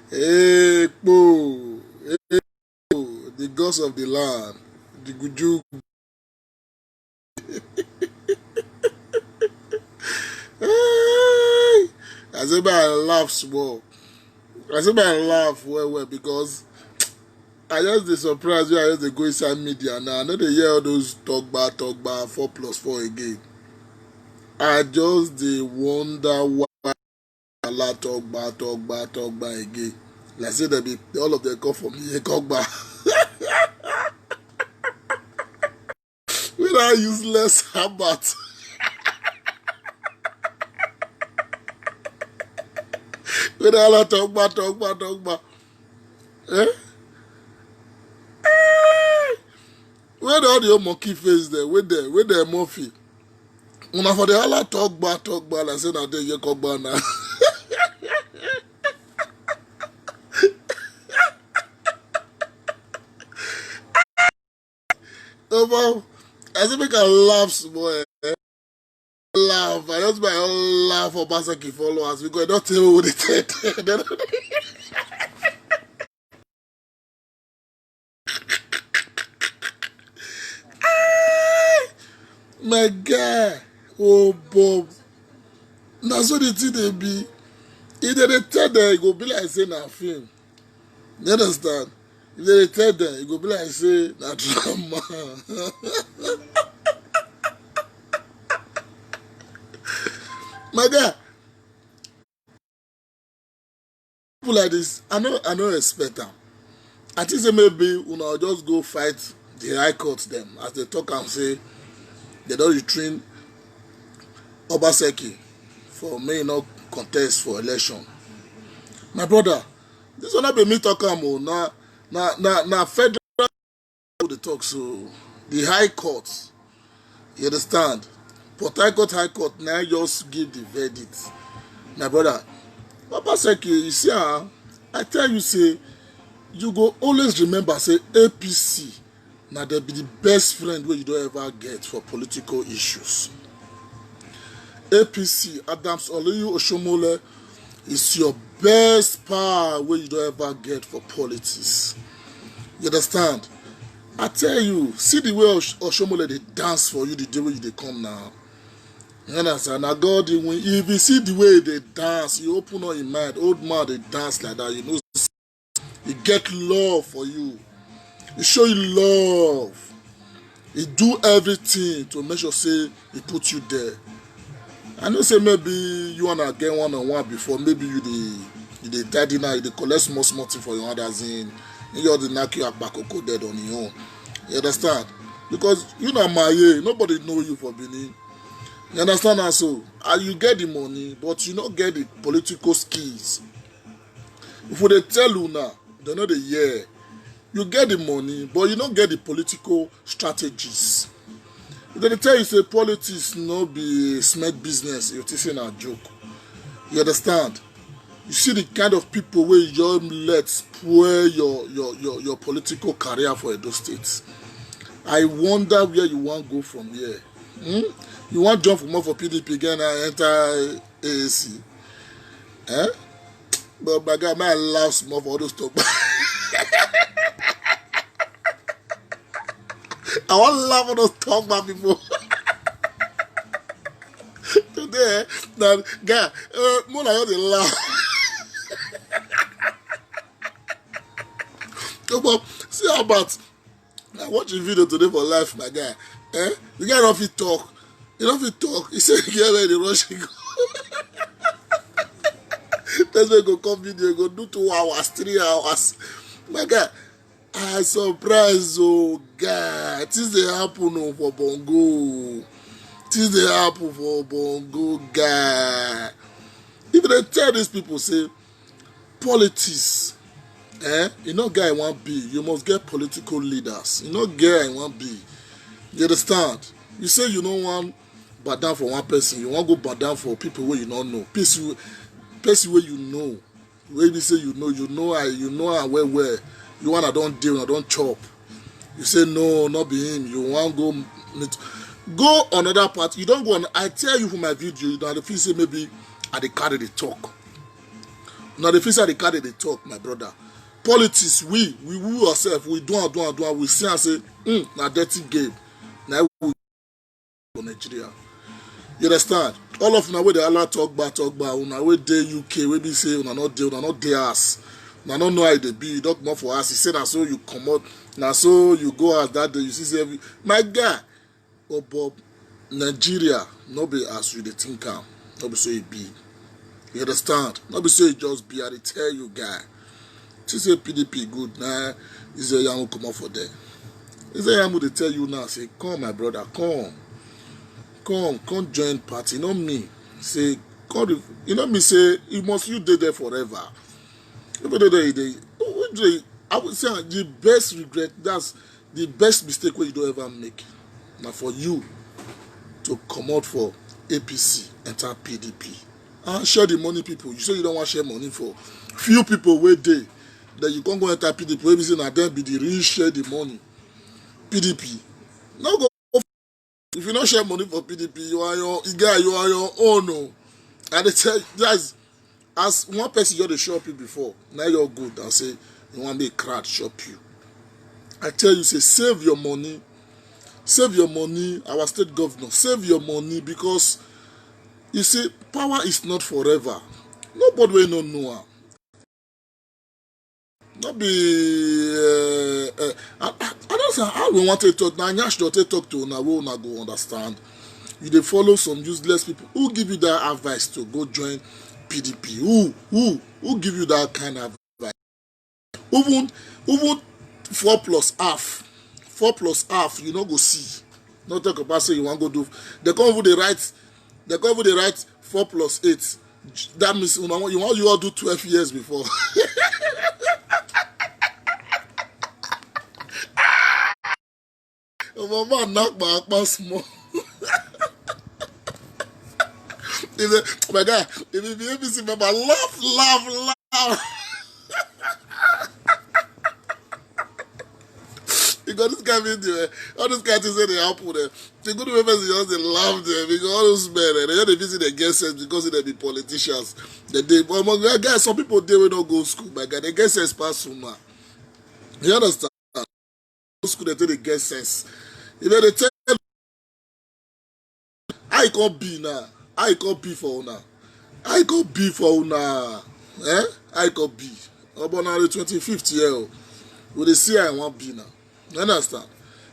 Hey, po, the gods of the land, the Guju. Hey, I say, I laugh small. I say, I laugh well because I just dey surprise you. I just dey go inside media now. I know they hear all those talk bar 4+4 again. I just dey wonder why Allah talk bar again. Like say they be all of them come from here talk bar. With that useless habit. With Allah talk bar. Eh? Where all the monkey face there? Where the Murphy? Una for the Allah talk bar. Like say na dey here talk bar now. Over, I say make I laugh small. Laugh. I just my laugh for Basaki followers because I don't tell me what they tell. My guy, oh Bob, na so the thing dey be. If they dey tell them, e go be like say na film. You understand? If they dey tell them, e go be like say na drama. My guy, people like this, I no expect am. I think say maybe una just go fight the high court them as they talk and say they don retrain Obaseki for may not contest for election. My brother, this one not be me talk am o. Na federal dey talk so. The high court, you understand? Port Harcourt High Court now just give the verdict. My brother, Obaseki, you see I tell you say you go always remember say APC na dey be the best friend wey you don ever get for political issues. APC, Adams Oluyi Oshomole, is your best power wey you don ever get for politics. You understand? I tell you, see the way Oshomole dey dance for you the day wey you dey come now. You understand? Na God dey win. If you see the way they dance, you open up your mind. Old man they dance like that. You know, he get love for you. He show you love. He do everything to make sure say he put you there. I know say maybe you wanna get one-on-one before. Maybe you dey tidy now. You dey collect small thing for your others in. You just knock you akpakoko dead on your own. You understand? Because you na maye. Nobody know you for Benin. You understand now? So you get the money, but you not get the political skills. If they tell you now, they know the year. You get the money, but you don't get the political strategies. If they tell you say politics no be smart business, you're saying a joke. You understand? You see the kind of people where you let spoil your political career for Edo State. I wonder where you want to go from here. You want to jump from more for PDP again and enter AAC? Eh? But my guy, my laugh more for all those talk. I want to laugh at those talk about people. Today, that guy, more like how they laugh. But see how about I watch a video today for life, my guy. The guy don't fit talk. He don't fit talk. He said, "Yeah, where the rush go." That's why go come video, go do 2 hours, 3 hours. My guy, I surprised, oh guy. Things they happen for Bongo. Things they happen for Bongo, guy. If they tell these people say politics, you know guy want be, you must get political leaders. You know guy want be. You understand? You say you don't want bad down for one person, you want go bad down for people where you don't know. Person where you know. Where you say you know where you want to don't deal, don't chop. You say no, not be him. You want go another part. You don't go on. I tell you for my video, you don't feel say maybe I dey carry the talk. Now the face of the card they talk, my brother. Politics, we ourselves, we do and we see and say, na dirty game. Now we for Nigeria. You understand? All of now where they all talk about, una where they UK, where we say una not dey us. Una not know how they be, talk more for us. He said, now so you come out, now so you go out that day, you see every my guy. Oh Bob, Nigeria, not be as you they think am, not be so it be. You understand? Not be so it just be, I tell you guy. She say PDP good, nah, is a young come out for there. Is a young they tell you now, say, come my brother, come join party, not me. Say, come, you know me say, you did there forever. I would say the best regret, that's the best mistake where you don't ever make. Now for you to come out for APC, enter PDP. And share the money people. You say you don't want to share money for few people where they that you can't go enter PDP, where say now then be the real share the money. PDP. Now go if you don't share money for PDP, you are your own. No. And they tell guys, as one person you shop you before, now you're good and say you want me crowd shop you. I tell you, say save your money. Save your money, our state governor. Save your money because you see, power is not forever. Nobody will not know. Not be. I don't know how we want to talk. Now, Nyash don't talk to now. We will not go understand. You dey follow some useless people. Who give you that advice to go join PDP? Who give you that kind of advice? Even 4 plus half. 4 plus half, you no go see. Not talk about say you want to go do. They come over the right 4 plus 8. That means you all do 12 years before. Oh, my man, knock my akpa small. My guy, if you be ABC member, laugh. Because this guy video, all these guys say they happen there. The good members just they laugh there because all those men, they just visit the get sense because they be politicians. But guys, some people they will not go to school, my guy. They get sense pass sooner. You understand? School they tell they get sense. If they tell I can't be now. I can't be for una. I can't be for una. I can't be. About now the 25th year. Will they see I want be now? You understand?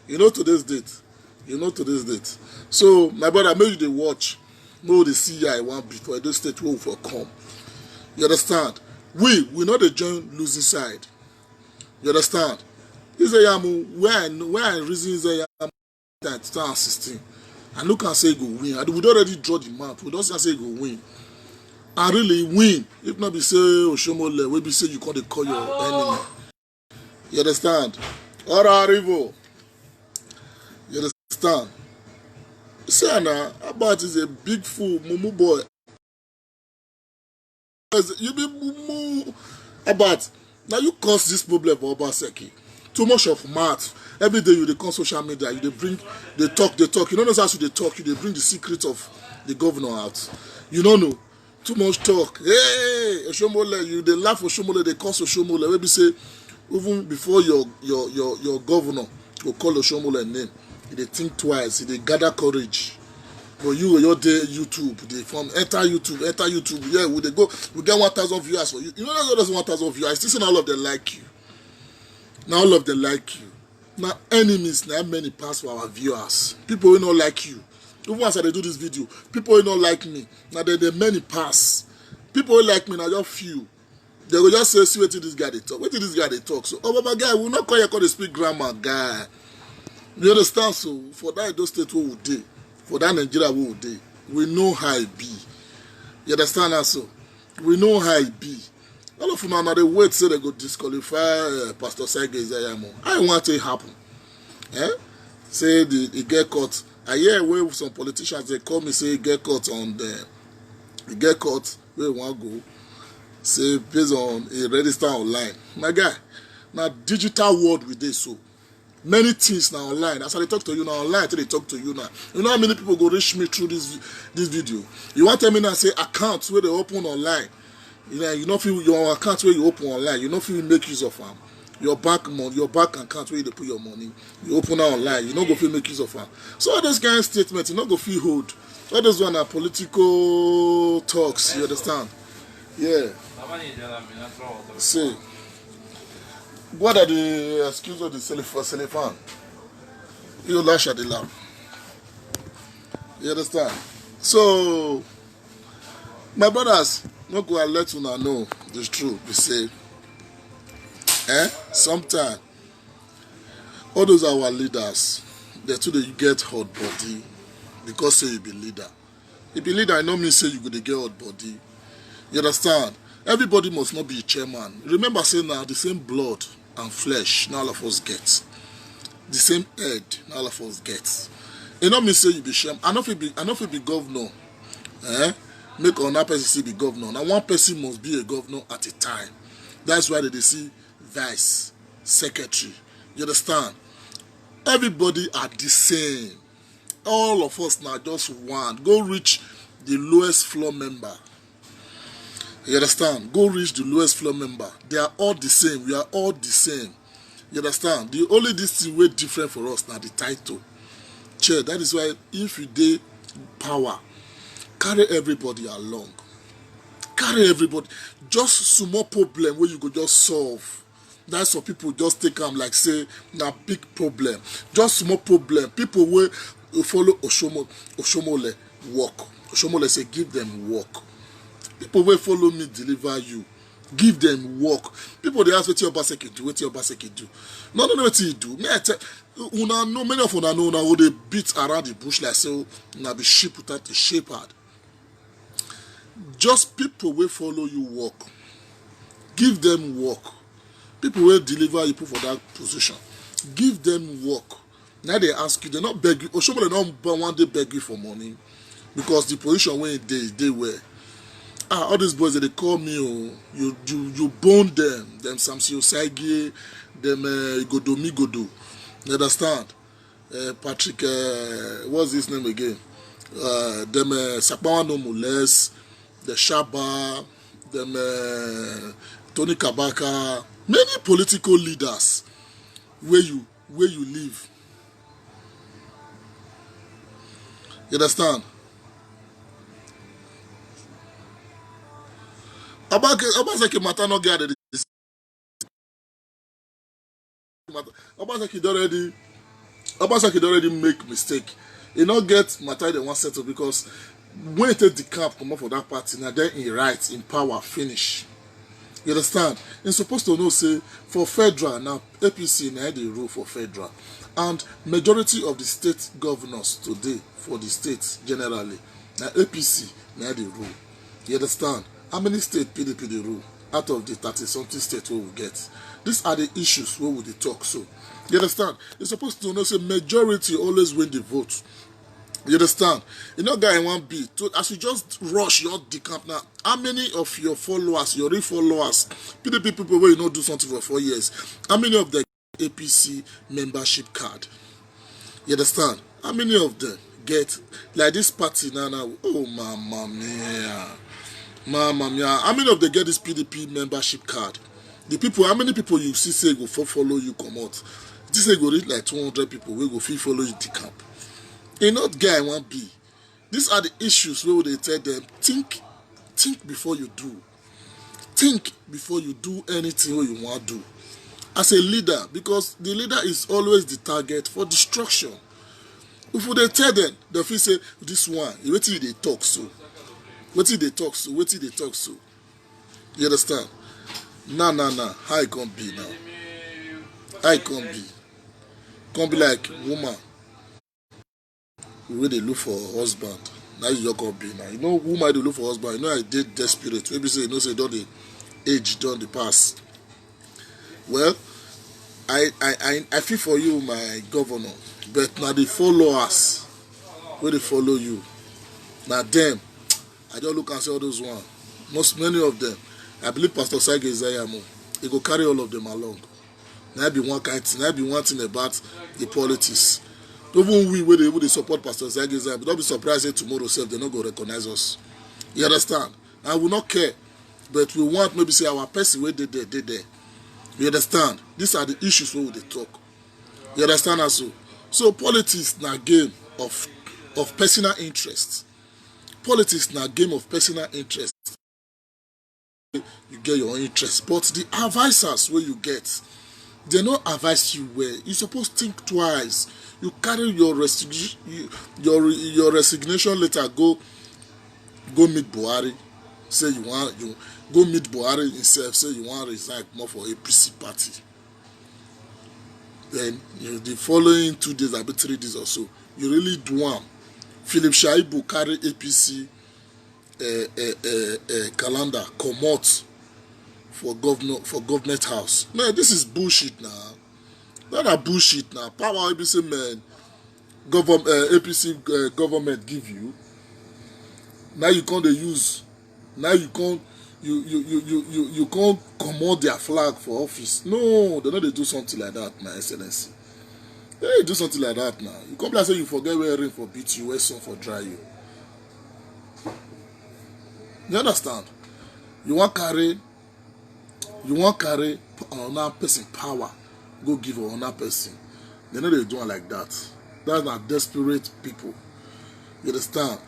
You know today's date. So my brother, maybe they watch. Maybe they see I want be for those state will for come. You understand? We not the join losing side. You understand? This is a where I reason is a 2016. And look and say he go win. And we don't already draw the map. We don't say he go win. And really win. If not be say Oshomole, we be say you can't call your enemy. You understand? Ora Rivo. You understand? You see now, Abat is a big fool, mumu boy. You be mumu. Abat, now you cause this problem for Obaseki. Too much of math. Every day you dey come social media, you they talk. You don't know how to talk, you bring the secret of the governor out. You don't know. Too much talk. Hey, Oshomole, you they laugh Oshomole, they cause Oshomole. Maybe say, even before your governor will call Oshomole name, they think twice, they gather courage. But your day YouTube, they from enter YouTube. Yeah, we get 1,000 viewers for you. You know that's 1,000 viewers. I still see all of them like you. Now all of them like you. Now enemies, now many pass for our viewers. People who don't like you. Even once I do this video, people who don't like me. Now they many pass. People who like me now just few. They will just say, see what this guy they talk. What did this guy they talk? So, oh my guy, we will not call you to speak grammar, guy. You understand? So for that those states we would do, for that Nigeria we would do, we know how it be. You understand also? We know how it be. All of them now they wait say they go disqualify Pastor Sege Izayamo. I want it happen. Say he get caught. I hear where some politicians they call me say he get caught on the get caught where want go. Say based on a register online. My guy, now digital world with this so many things now online. That's how they talk to you now online until they talk to you now. You know how many people go reach me through this video? You want to tell me now say accounts where they open online. You know, feel your account where you open online, you know, feel make use of them. Your bank money, your bank account where you put your money, you open it online, you know, go feel make use of them. So all those kind of statements, you know, go feel hold. All those one are political talks, you understand? Yeah. See, what are the excuse of the cellophane? You lash at the lamp. You understand? So, my brothers, no go and let una know the truth. We say, sometimes all those our leaders, they too they get hot body because say you be leader. If you be leader, I no mean say you go to get hot body. You understand? Everybody must not be a chairman. Remember saying now the same blood and flesh now all of us get. The same head now all of us get. You know me say you be chairman. I know if you be governor. Make another person still be governor. Now one person must be a governor at a time. That's why they see vice, secretary. You understand? Everybody are the same. All of us now just one. Go reach the lowest floor member. You understand? Go reach the lowest floor member. They are all the same. We are all the same. You understand? The only this thing way different for us now the title. Chair. That is why if you dey power, carry everybody along. Carry everybody. Just small problem where you go just solve. That's what people just take them like say na big problem. Just small problem. People will follow Oshomole work. Oshomole say give them work. People will follow me deliver you. Give them work. People they ask what your Obaseki do, what your Obaseki do. No, what you do. Me I tell una know many of una know now they beat around the bush like say una be sheep without a shepherd. Just people will follow you work. Give them work. People will deliver you put for that position. Give them work. Now they ask you, they not beg you. Oshomole don't one day beg you for money because the position where they were. All these boys that they call me, you bone them Samson Osagi, them Godo. You understand? Patrick, what's his name again? Them Sakpawa no Mules, the Shaba, them Tony Kabaka, many political leaders where you live. You understand? Obaseki matter no get this. Obaseki already make mistake. He not get matter they want settle because when he take the cap come up for that party now then he right in power finish. You understand? He's supposed to know say for federal now APC now they rule for federal and majority of the state governors today for the states generally now APC now they rule. You understand? How many states PDP they rule out of the 30-something states we will get? These are the issues where we they talk. So, you understand? You're supposed to know say majority always win the vote. You understand? You know, guy in one beat. So as you just rush your decamp now, how many of your followers, your real followers, PDP people where you not do something for 4 years, how many of them APC membership card? You understand? How many of them get like this party now? Oh, mama mia. Mama mia, how many of them get this PDP membership card? The people, how many people you see say go follow you come out? This say go reach like 200 people will go follow you the camp. You not guy won't be. These are the issues where they tell them think before you do. Think before you do anything what you want to do. As a leader, because the leader is always the target for destruction. If they tell them, they feel say this one, wait till they talk so. Wait till they talk so. You understand? Nah. How it can be now? How it can be? Can be like woman. Where they look for husband. Now you can be now. You know woman they look for husband. You know I did desperate. Maybe say you know say don't the age done the past. Well, I feel for you, my governor. But now they follow us. Where they follow you. Now them. I don't look and see all those one. Many of them. I believe Pastor Sage Isaiamo. He go carry all of them along. Now be one kind thing. Now be one thing about the politics. Even we where they support Pastor Sage Isaiamo, don't be surprised if tomorrow self they not go recognize us. You understand? I will not care. but we want maybe say our person where they there. You understand? These are the issues where they talk. You understand also? So politics na game of personal interest. Politics na game of personal interest. You get your own interest, but the advisors where you get, they no advise you well. You suppose think twice. You carry your resignation letter, go meet Buhari, say you go meet Buhari himself, say you want resign more for APC party. Then the following 2 days, abi 3 days or so, you really do one. Philip Shaibu carry APC calendar comot for government house. Man, this is bullshit now. Not a bullshit now. Power APC man, APC government give you. Now you can't use. Now you can't. You can't command their flag for office. No, they know they do something like that, my excellency. They do something like that now. You come like say you forget where rain for beat you, where sun for dry you. You understand? You want carry another person power, go give another person. They know they do it like that. That's not desperate people. You understand?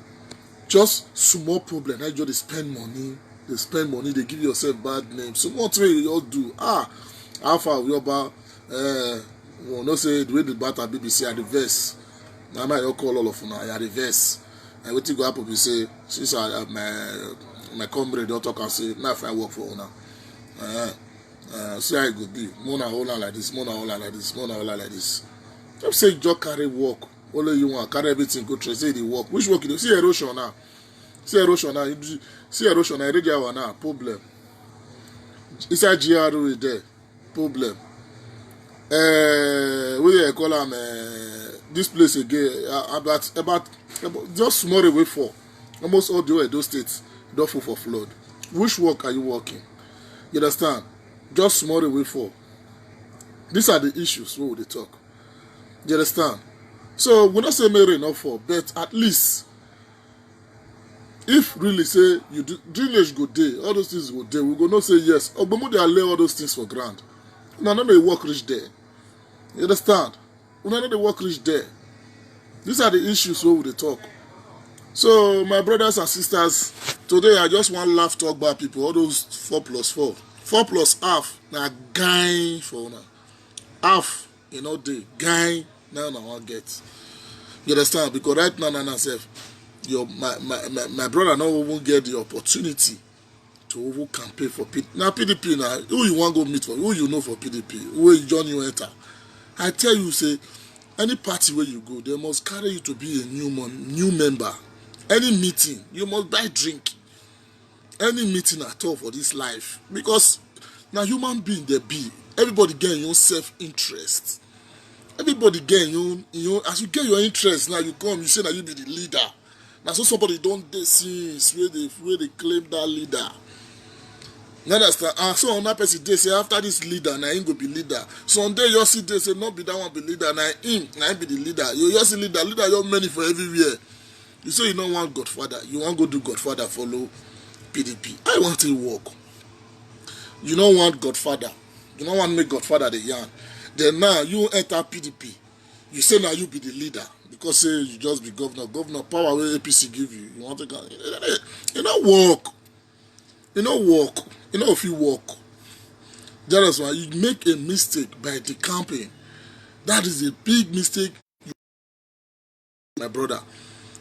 Just small problem. Now you just spend money. They give yourself bad name. So what way you all do? How far we about well, no say the way the bat at BBC are the verse. Now I call all of you now, are the verse. And what you go up and say, since my comrade don't talk and say, now if I work for now. See how it go be. Mona like this, like this. Just say just carry work. Only you want carry everything, go trade, say the work. Which work you do? See erosion now. See erosion now, already have now, problem. Inside GRO is there, problem. What do you call them? This place again, about just small away for. Almost all the way those states, don't fall for flood. Which work are you working? You understand? Just small away for. These are the issues where they talk. You understand? So we not say Mary enough for, but at least if really say you do drillage go day, all those things go day, we go not say yes. Ogbemu they lay all those things for ground. None of the work reach there. You understand? None of the work reach there. These are the issues where they talk. So my brothers and sisters, today I just want to laugh talk about people. All those 4 plus 4, 4 plus half. Now guy for now. Half, day guy. Now I want get. You understand? Because right now, self, my brother now won't get the opportunity to even campaign for PDP. Now PDP now, who you want to go meet for? Who you know for PDP? Who you join you enter? I tell you, say, any party where you go, they must carry you to be a new member. Any meeting, you must buy drink. Any meeting at all for this life. Because now human being they be. Everybody get your own self-interest. Everybody get as you get your interest now, you come, you say that you be the leader. Now so somebody don't since where they claim that leader. You understand? And so another person they say after this leader, now him go be leader. Someday you see they say not be that one be leader, now him be the leader. You just see leader your money for everywhere. You say you don't want Godfather, you want go do Godfather follow PDP. I want to work. You don't want Godfather. You don't want to make Godfather the yarn. Then now you enter PDP. You say now you be the leader because say you just be governor. Governor power where APC give you. You want to go. You don't work. You don't work. You know if you work. That is why you make a mistake by the campaign. That is a big mistake. My brother.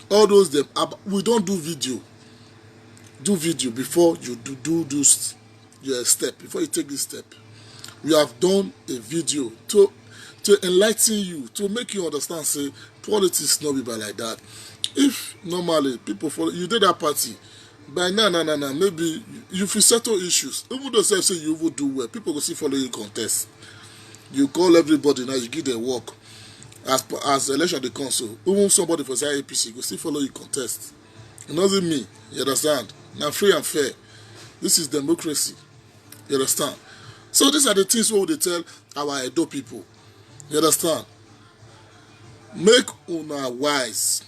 All those them we don't do video. Do video before you do your step. Before you take this step. We have done a video to enlighten you, to make you understand, say, politics not be by like that. If normally people follow, you did that party, by now, maybe you will settle issues. Even though say you will do well, people will still follow you contest. You call everybody now, you give them work. As election they come, so even somebody for say APC will still follow you contest. It doesn't mean, you understand? Now free and fair. This is democracy. You understand? So these are the things we will tell our Edo people. You understand? Make una wise.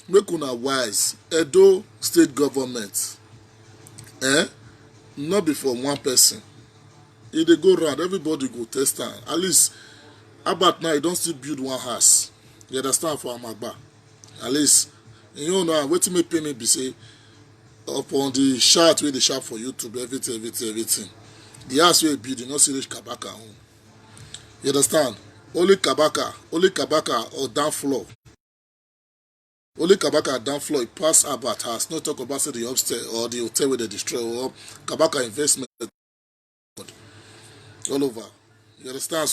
Make una wise. Edo state government. not be for one person. If they go round, everybody go test am. At least about now, you don't still build one house. You understand for Amagba. At least, you know, wetin make pay me be say, upon the chart wey dey sharp for YouTube, everything. The house wey build, you no see reach Kabaka home. You understand? Only Kabaka or down floor. Only Kabaka down floor, it pass about house. No talk about say the upstairs or the hotel where they destroy or Kabaka investment all over. You understand?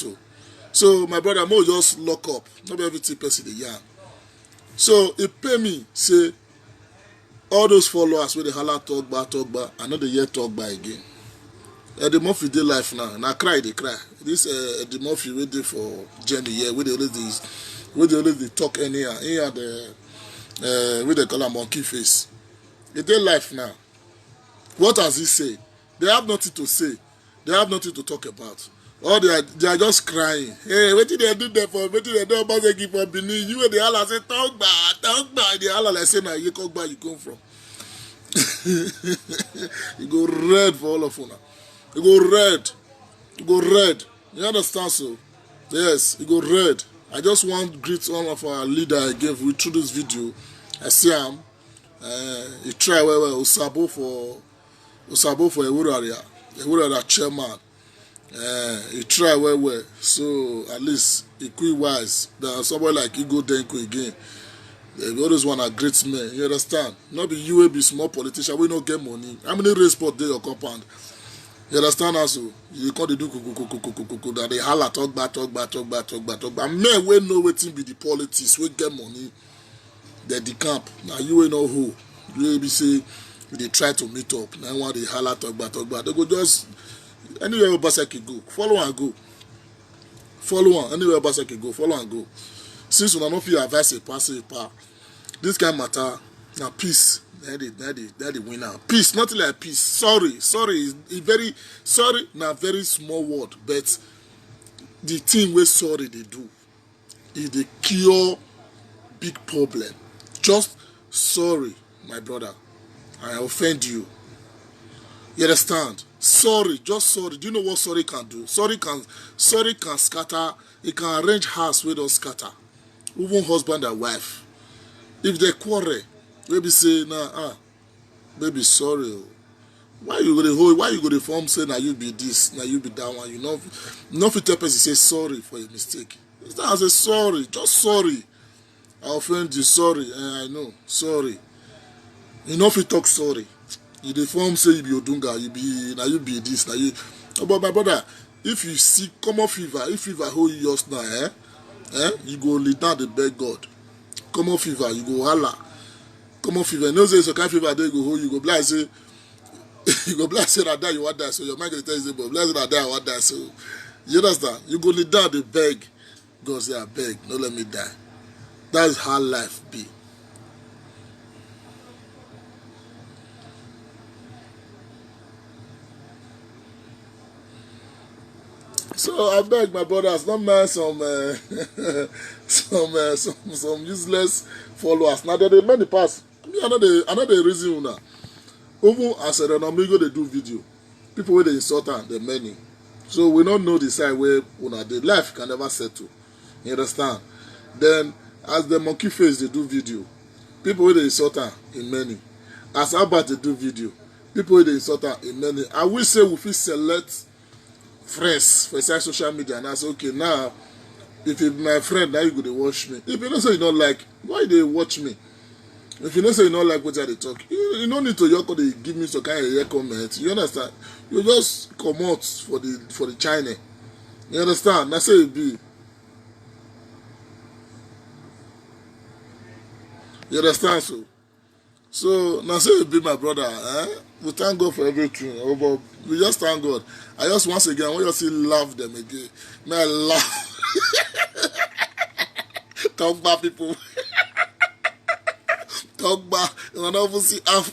So my brother, mo just lock up. Not be everything person dey yarn. So it pay me say all those followers wey dey holla talk back, I no dey hear talk back again. Eddie Murphy dey life now. Na cry dey cry. This Eddie Murphy wey dey for Jenny here, wey dey always dey talk anyhow. He had wey they call am monkey face. He dey life now. What has he said? They have nothing to say. They have nothing to talk about. Or they are just crying. Hey, what did they do there for? What did they do about the for Benin? You and the Allah say talk back. The Allah like say now you come back, you come from. You go red for all of you now. You go red. You understand so? Yes, you go red. I just want to greet one of our leader again through this video. I see him. He try well. Osabo for Ewuraria chairman. He try well. So at least he quit wise. There's somebody like Igo Denko again. They always want a great man. You understand? Not be you will be small politician. We don't get money. How many race sport dey your compound? You understand also? You can't do that they holla talk back. And men we know wetin be the politics, we get money. They the camp. Now you will know who. You will be say they try to meet up. Now one they holla talk back. They go just anywhere Obaseki go. Follow and go. Anywhere Obaseki go. Follow and go. Since we are not feel advice a pass, this kind of matter now peace. That the winner. Peace, nothing like peace. Sorry. Is very sorry. Now very small word, but the thing we sorry they do is they cure big problem. Just sorry, my brother. I offend you. You understand? Sorry, just sorry. Do you know what sorry can do? Sorry can scatter. It can arrange house where don't scatter. Even husband and wife. If they quarrel, maybe say, baby, sorry. Why you go to form say now you be this, now you be that one? You know if you tell person say sorry for a mistake. It's not as a sorry, just sorry. I offend you, sorry. I know, sorry. You know if you talk sorry. You the form say you be Odunga, you be this, now you. Oh, but my brother, if you see common fever, if fever hold you just now, you go lay down the beg God. Common fever, you go holla. Common fever. You know say some kind of fever they go hold you go blast say you go blast say that you want that. So your mind can tell you but blast that I want that. So you understand? You go lay down the beg. God say I beg, don't let me die. That's how life be. So I beg my brothers, not mind some some useless followers. Now they many pass. Me another reason now. Even as an amigo they do video, people where they insult and they many. So we don't know the side where the life can never settle. You understand? Then as the monkey face they do video, people where they insult in many. As Albert they do video, people where they insult in many. I will say we feel select friends for inside social media and I say okay now if you be my friend now you go to watch me. If you don't say you don't like, why they watch me? If you don't say you don't like what they talk, you don't need to they give me some kind of comment. You understand? You just come out for the China. You understand? That's how it be. You understand so now say it be my brother, we thank God for everything. But we just thank God. I just once again I want you to see love them again. May I laugh. Talk back people. Talk back. You don't even see half.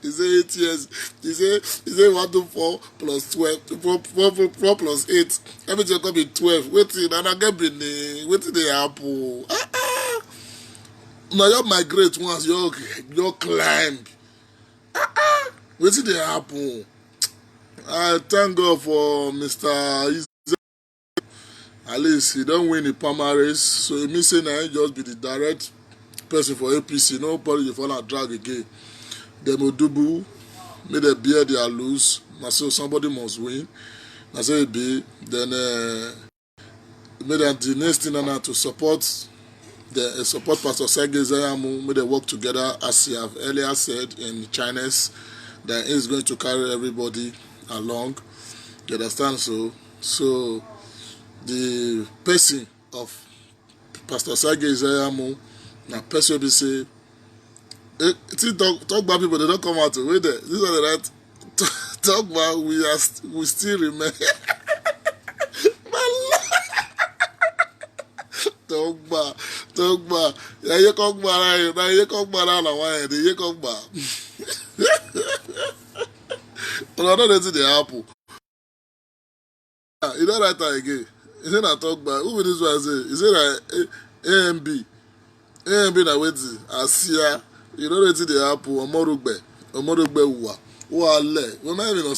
He say 8 years. He say 1 to 4 plus 12. 4 plus 8. Everything come be 12. Waiting and I get waiting the apple. Now you migrate once you climb. Wetin dey happen? I thank God for Mr. Eze. At least he don't win the primaries, so it means say na he just be the direct person for APC. Nobody dey follow drag again. Dem Odubu make dem bear their lose. Na so somebody must win. Na so e be. Then make dem the next thing na to support support Pastor Sergey Zayamu. Make dem work together as he have earlier said in Chinese that he is going to carry everybody along. You understand? So the person of Pastor Sergey Zayamu na person wey be say talk about people, they don't come out to wait there. These are the right talk about we still remain. Talk about yeah, you come back now, you come back now, why you come back? But I don't know the apple. You know that time again. Is it not talk about who will this one say? Is it like AMB? AMB na wetin? Asia. You know wetin dey happen? Omorogbe uwa. Uwa le. We ma even no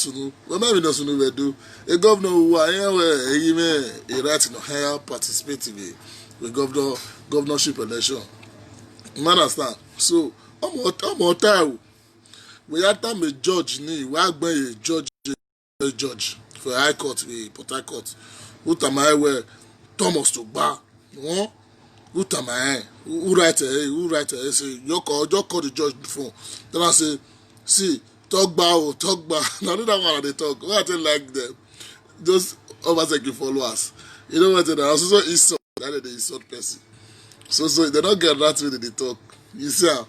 sunu we do. A governor uwa anywhere he right no higher participating with governorship election. You understand? So omo time we had time a judge ni we agbe a judge for high court Port Harcourt. Who Thomas Togba. No? Who write say just call the judge before. Then I say, see, talk ba. Now that one they talk. Why I tell like them? Just Obaseki followers. You know what they also insult. That they insult person. So they don't get that way they talk. You see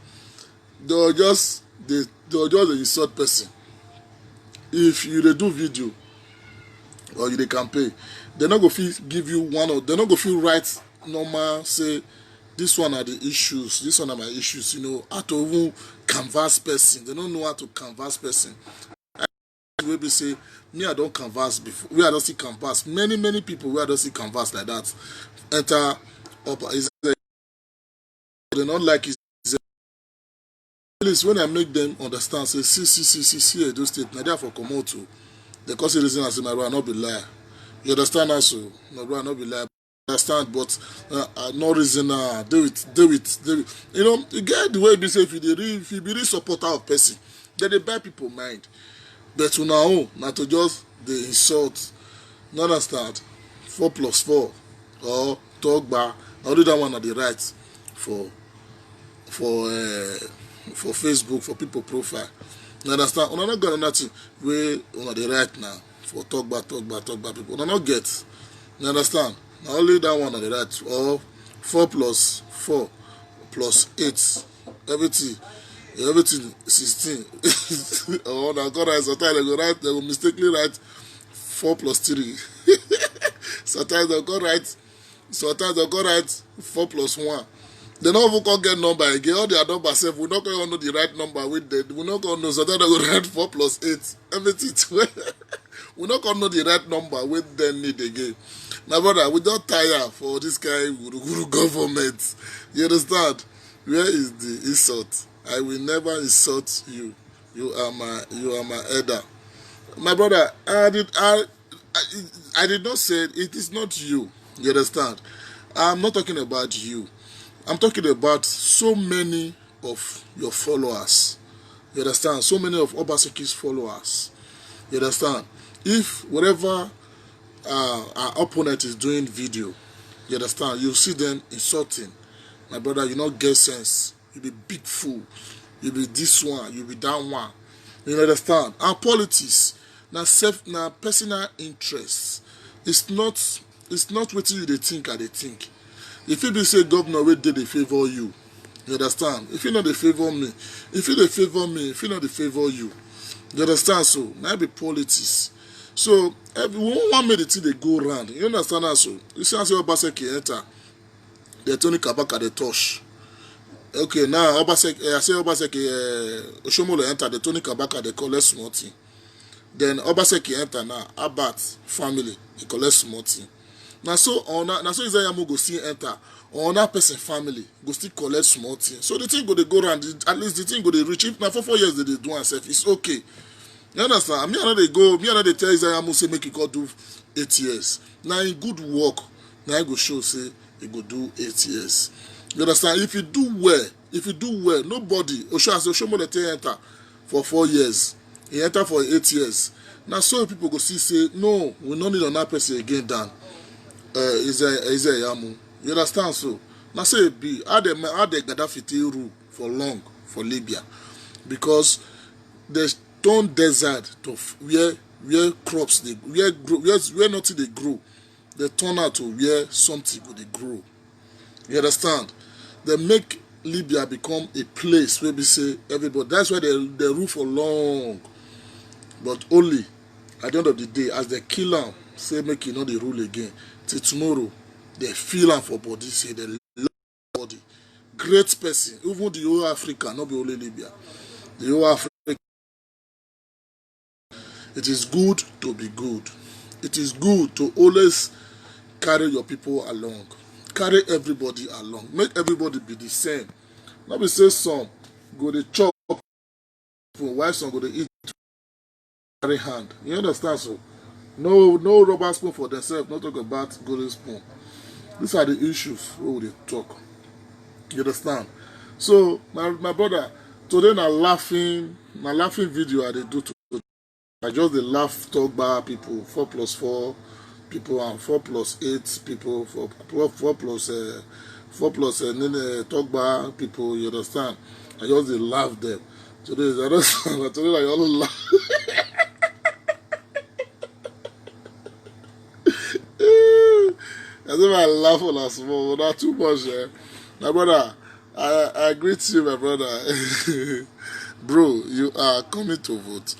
they'll just insult person. If you they do video or you they campaign, they're not gonna give you one or they're not gonna write normal say this one are the issues, this one are my issues, how to even canvas person. They don't know how to canvas person. We be say me I don't canvas before. We I don't see canvas. Many people we I don't see canvas like that. Enter up is they not like it. At least when I make them understand, say see those state now therefore come out to the cause reason I say my brother not be lie. You understand also? My brother not be lie. Understand, but no reason do it. You get the way be say if you be real supporter of person, then they buy people mind. But to now, not to just the insult. You understand? 4+4 or talk back. I'll do that one at the right for Facebook for people profile. You understand? Una not got nothing where on the right now for talk back people. Una not get. You understand? Only that one on the right or 4+4 +8 everything 16. Oh now God sometimes they go mistakenly write 4+3. Sometimes they go write 4+1. They don't even come get number again. All their number self, we not going to know the right number with them. We not going to know. Sometimes they go write 4+8. Everything 12. We not going to know the right number with them need again. My brother, we don't tire for this kind of government. You understand? Where is the insult? I will never insult you. You are my elder. My brother, I did not say it is not you. You understand? I'm not talking about you. I'm talking about so many of your followers. You understand? So many of Obaseki's followers. You understand? If whatever our opponent is doing video, you understand? You see them insulting. My brother, you not get sense. You be big fool. You be this one. You be that one. You understand? And politics, now personal interests. It's not what you they think or they think. If you be say governor wey dey favor you, you understand? If you not dey favor me, if you dey favor me, if you not dey favor you, you understand? So now be politics. So everyone want me the thing they go round. You understand also? You see how say Obaseki enter, the Tony Kabaka they touch. Okay, now Obaseki, I say Obaseki Oshomole enter, the Tony Kabaka they collect small thing. Then Obaseki enter now, Abat family they collect small thing. Now so Isaiah go see enter or another person family go still collect small thing. So the thing go dey go round, at least the thing go dey reach. If na for 4 years they dey do am sef, it's okay. You understand? Me I no dey tell Isaiah say make he go do 8 years. Now in good work, now he go show say he go do 8 years. You understand? If you do well, nobody Oshomole take enter for 4 years. He enter for 8 years. Now so people go see say no, we no need another person again than Isaiah. You understand? So now say it be how the Gaddafi take rule for long for Libya, because they turn desert to where crops they where nothing they grow. They turn out to where something go they grow. You understand? They make Libya become a place where we say everybody. That's why they rule for long. But only at the end of the day, as they kill them, say make you know they rule again. Till tomorrow, they feel am for body, say they love body. Great person, even the whole Africa, not be only Libya. The whole Africa. It is good to be good. It is good to always carry your people along. Carry everybody along. Make everybody be the same. Not be say some go to chop while some go to eat carry hand. You understand? So no rubber spoon for themselves, not talk about golden spoon. These are the issues we talk. You understand? So my brother, today na laughing video I dey do to I just dey laugh talk about people 4+4 people and 4+8 people 4 plus talk about people. You understand? I just dey laugh them. Today I just laugh. As if I laugh on a small, not too much. My brother, I greet you, my brother. Bro, you are coming to vote.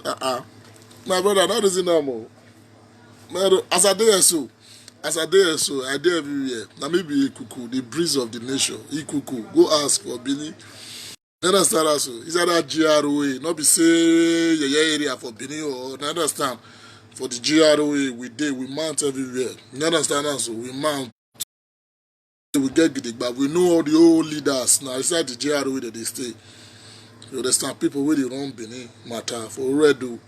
My brother, not reason no more. As I dey so, I dey everywhere. Now maybe Ikuku, the breeze of the nation. Ikuku, go ask for Bini. You understand also? Is that GROA? Not be say yeah area for Bini or you understand? For the GROA, we mount everywhere. You understand also? We mount. We get Gidigba. We know all the old leaders now. Inside the GROA that they stay. You understand? People where they run Benin matter for Redu.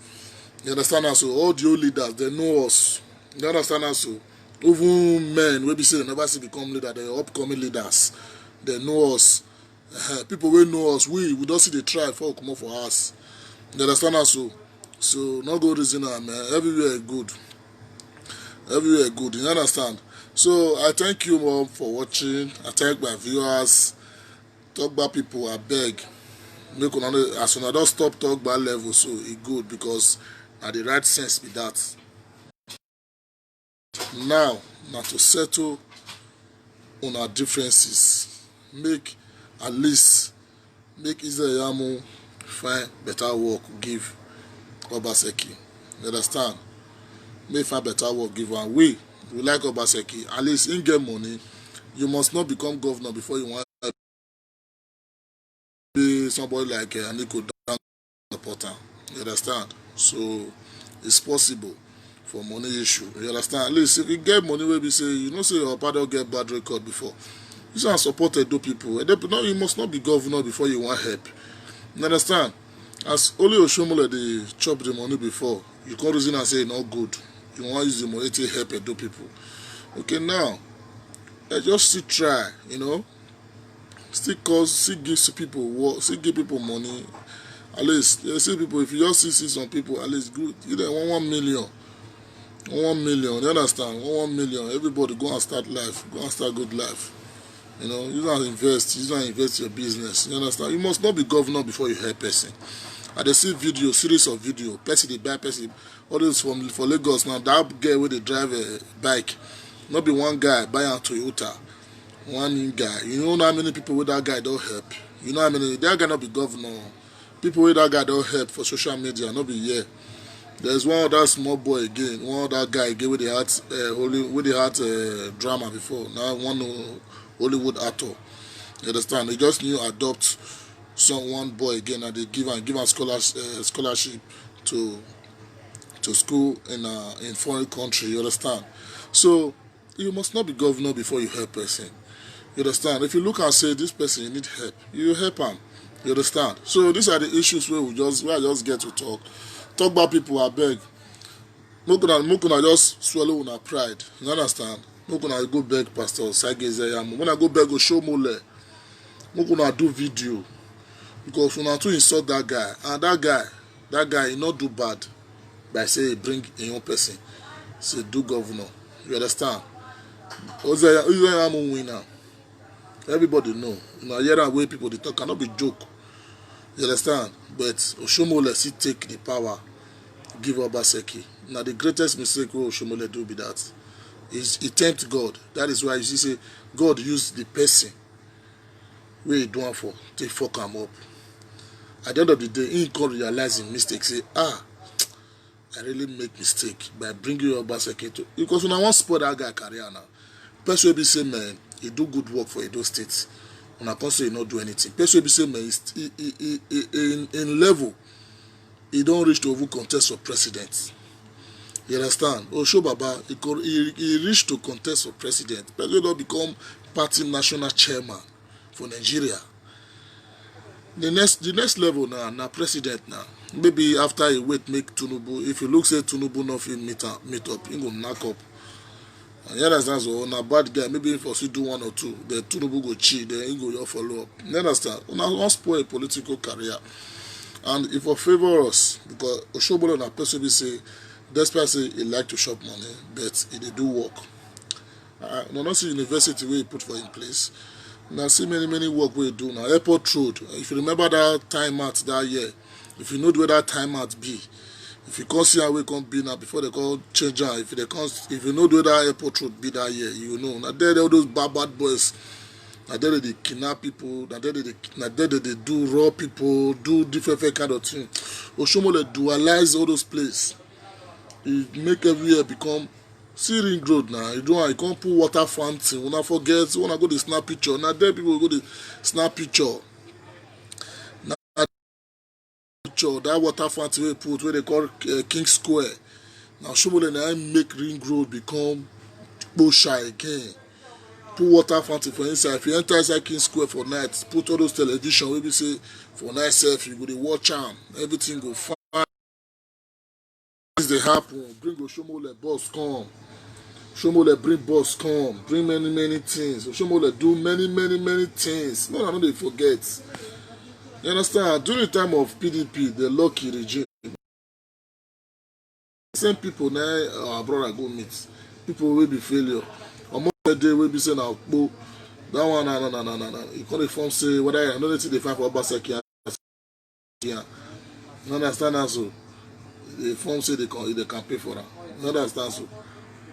You understand also? All the old leaders, they know us. You understand also? Even men, we be say they never see become leader, they are upcoming leaders. They know us. People will know us. We don't see the try before come up for us. You understand also? So no go reason man. Everywhere good. Everywhere good. You understand? So I thank you all for watching. I thank my viewers. Talk about people, I beg. Make as soon as I don't stop talk about level, so it good because at the right sense be that. Now to settle on our differences. Make at least make Isaiah find better work, give Obaseki. You understand? Make find better work, give one. We like Obaseki. At least in get money. You must not become governor before you want to be somebody like Aniko Porter. You understand? So it's possible for money issue. You understand? At least if you get money where we say, you know, say your father get bad record before. You say supported do people. No, you must not be governor before you want help. You understand? As only Oshomole they chop the money before, you can't reason and say not good. You want to use the money to help and do people. Okay, now let's just still try, you know. Still give people work, still give people money. At least you see people, if you just see some people, at least good, you know, 1 million. 1 million, you understand? 1 million. Everybody go and start life, go and start good life. You know, you don't invest your business. You understand? You must not be governor before you help person. I dey see video, series of video. Person they buy person. All this for Lagos now. That girl where they drive a bike, not be one guy buy a Toyota. One guy. You know how many people with that guy don't help. You know how many that guy not be governor. People with that guy don't help for social media, not be here. There's one other small boy again, one other guy again with the heart drama before. Now one Hollywood actor. You understand? They just new adopt one boy again and they give him scholarship to school in foreign country. You understand? So you must not be governor before you help person. You understand? If you look and say this person you need help, you help him. You understand? So these are the issues where I just get to talk about people. I beg. Make una just swallow una pride. You understand? Make una go beg Pastor Sagezeyamo. When I go beg Oshomole, make una do video. Because una too insult that guy. And that guy he not do bad by say he bring a own person. Say do governor. You understand? Ozeyamo winner. Everybody know. Una hear that way people they talk cannot be joke. You understand? But Oshomole still take the power, give Obaseki. Now the greatest mistake Oshomole do be that is he tempt God. That is why you see say God used the person where he do for to fuck him up. At the end of the day, he can realize his mistake. Say, I really make mistake by bringing Obaseki to, because when I want to spoil that guy career now, person will be say man, he do good work for Edo State. When I can't say he not do anything. Person will be say man, in level, he don't reach to over contest for president. You understand? Osho Baba, he reached to contest for president. But he don't become party national chairman for Nigeria. The next level now president now. Maybe after he wait make Tinubu. If you look say Tinubu not fit meet up, he go knock up. And you understand? So on a bad guy, maybe if also do one or two, then Tinubu go cheat, then he go your follow up. You understand? On a spoil a political career. And if you favor us, because Oshobolo na person be say, despite say he like to shop money, but he dey do work. No, not see university where he put for in place. Now see many work we do now. Airport Road. If you remember that time out that year, if you know where that time out be, if you can't see how we can be now before they call change out, if you know where that airport road be that year, you know. Now there all those bad boys. Now there they kidnap people. Now there they do raw people, do different kind of thing. Oshomole dualize all those places. He make everywhere become. See ring road now. You can't put water fountain. When I forget, when I go to snap picture. Now there people go to snap picture. Now that water fountain we put where they call King Square. Now Shomole now make ring road become Bosha again. Put water fountain for inside. If you enter inside King Square for night, put all those television. Maybe say for night self you go to watch them. Everything go fine. Things they happen. Bring Oshomole boss come. Oshomole bring boss come. Bring many things. Oshomole do many things. No, I know they forget. You understand? During the time of PDP, the lucky regime, same people now our brother go meet. People will be failure. Almost the day will be saying now, that one no. You can't inform say whether I know that they find for Obaseki. You understand also? The form say they can pay for that. You understand so?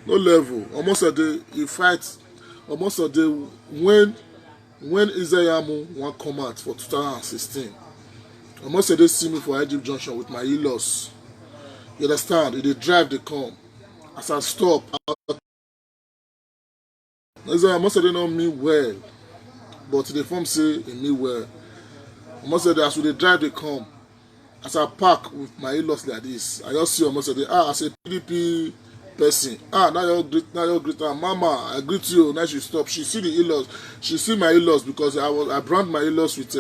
No level. Almost a day you fight. Almost a day when Isaiamu want come out for 2016. Almost a day see me for Egypt Junction with my in-laws. You understand? They drive, they come. As I stop, almost a day know me well, but the form say in me well. Almost a day as we drive, they come. As I park with my in-laws like this, I just see almost a day. As a PDP person. Now you greet her. Mama, I greet you. Now she stop. She see the in-laws. She see my in-laws because I brand my in-laws with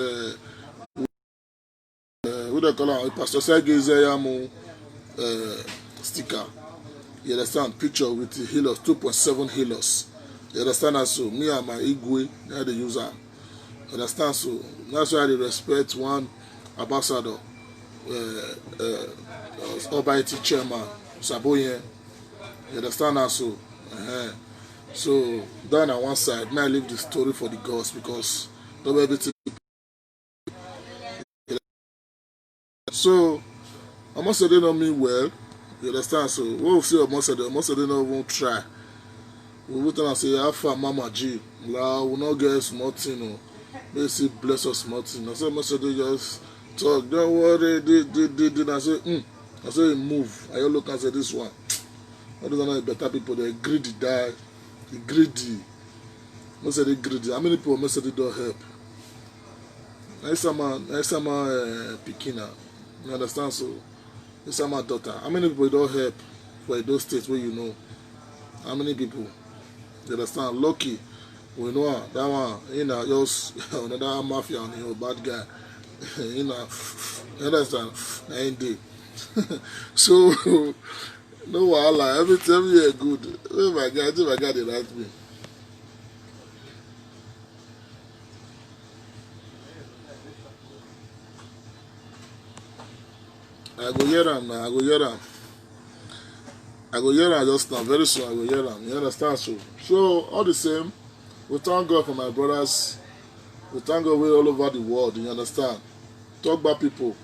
what they call her, Pastor Sagezeyamo sticker. You understand? Picture with the healers, 2.7 healers. You understand? And so me and my Igwe, now they use her. You understand? So that's why they respect one ambassador, Almighty Chairman, Saboyen. You understand? And so so down on one side, now I leave the story for the gods because not everything. So almost they know me well. You understand? So we'll see almost they don't even try. We will tell and say, Alpha Mama G, la will not get small thing. May see bless us small thing. I say most of they just talk, don't worry, did I say move. I look and say this one. I don't know better people, they greedy die. They greedy. Most of they greedy. How many people most of they don't help? Nice summer Pikina. You understand? So this is my daughter. How many people don't help for those states where you know? How many people? You understand? Lucky, we know her. That one, just another mafia, bad guy. You understand? I ain't day. So, no wahala. Every time you are good. Oh my God, they write me. I go hear am now. I go hear am just now. Very soon I go hear am. You understand? So all the same, we thank God for my brothers. We thank God we're all over the world. You understand? Talk about people.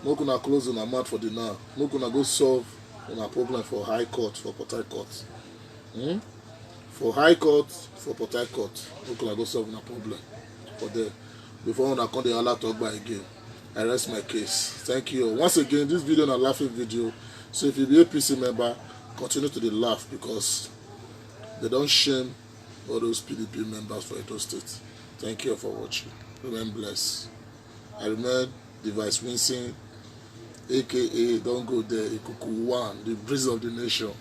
Make una close una mouth for the now. Make una go solve una problem for High Court for Port Harcourt. For High Court for Port Harcourt. Make una go solve una problem for there. Before una come dey hala talk by again. I rest my case. Thank you. Once again, this video is a laughing video. So if you be a APC member, continue to laugh because they don't shame all those PDP members for Edo State. Thank you for watching. Remain blessed. I remain the Vice Winston, aka Don't Go There, Ikuku One, the breeze of the nation.